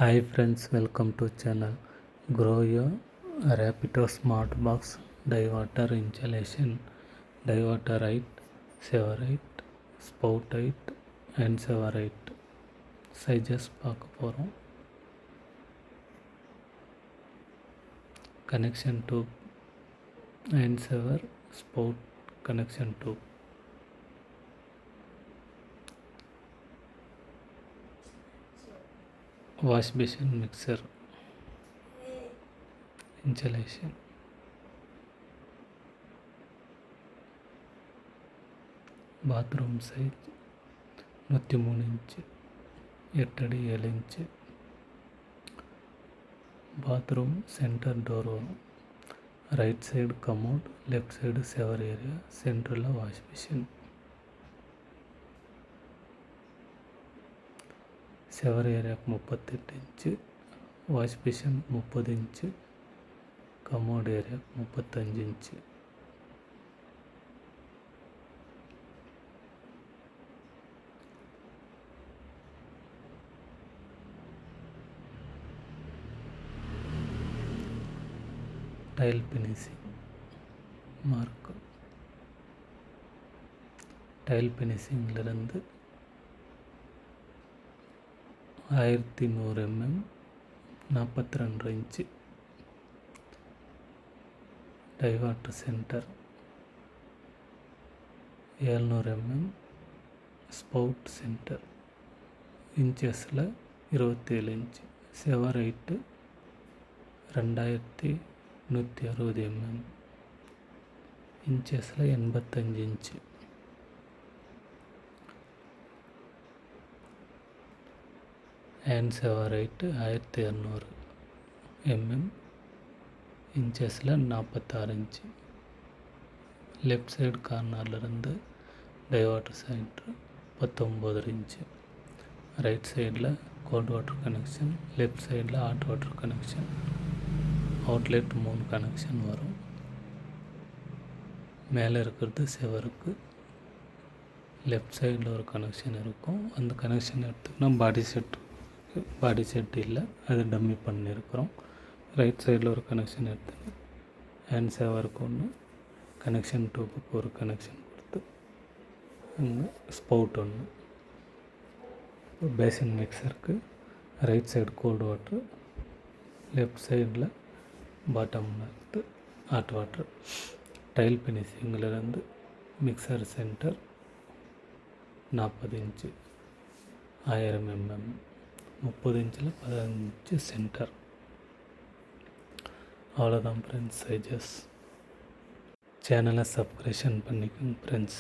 Hi friends, welcome to channel Grow Your Rapido Smart Box Diverter Installation. Diverter height, sewer height, spout height and sewer height sizes பார்க்க போகிறோம். Connection tube and sewer spout connection tube. Wash basin mixer installation. Bathroom size 103 inch 8 அடி 7 inch. Bathroom centre door வரும். Right side commode, left side shower area, சென்டரில் wash machine. Shower ஏரியாவுக்கு 38 inch, wash machine 30 inch, commode ஏரியாவுக்கு 35 inch. Tile finishing mark. Tile ஃபினிஷிங்கிலிருந்து 1100 mm 42 inch. Diverter centre 700 mm spout centre இன்ச்சஸில் 27 inch. Shower height 2160 mm இன்ச்சஸில் 85 inch. Hand shower height 1200 mm இன்ச்சஸில் 46 inch. Left side கார்னர்லேருந்து diverter centre 19 inch. Right சைடில் cold water connection, left சைடில் hot water connection. Outlet 3 connection வரும். மேலே இருக்கிறது செவருக்கு. Left சைடில் ஒரு கனெக்ஷன் இருக்கும். அந்த கனெக்ஷன் எடுத்துக்கினா பாடி செட் இல்லை, அது டம்மி பண்ணியிருக்கிறோம். ரைட் சைடில் ஒரு கனெக்ஷன் எடுத்து ஹேண்ட் சேவருக்கு ஒன்று, கனெக்ஷன் டூப்புக்கு ஒரு கனெக்ஷன் கொடுத்து அங்கே ஸ்பவுட் ஒன்று. பேசின் மிக்சருக்கு right side cold water, left சைடில் பாட்டமில் இருந்து ஹாட் வாட்டர். டைல் ஃபினிஷிங்கிலிருந்து மிக்சர் சென்டர் 40 இன்ச்சு 1000 mm 30 இன்ச்சில் 15 இன்ச்சு சென்டர். அவ்வளோதான் ஃப்ரெண்ட்ஸ் சைஜஸ். சேனலை சப்ஸ்கிரிப்ஷன் பண்ணிக்கோங்க ஃப்ரெண்ட்ஸ்.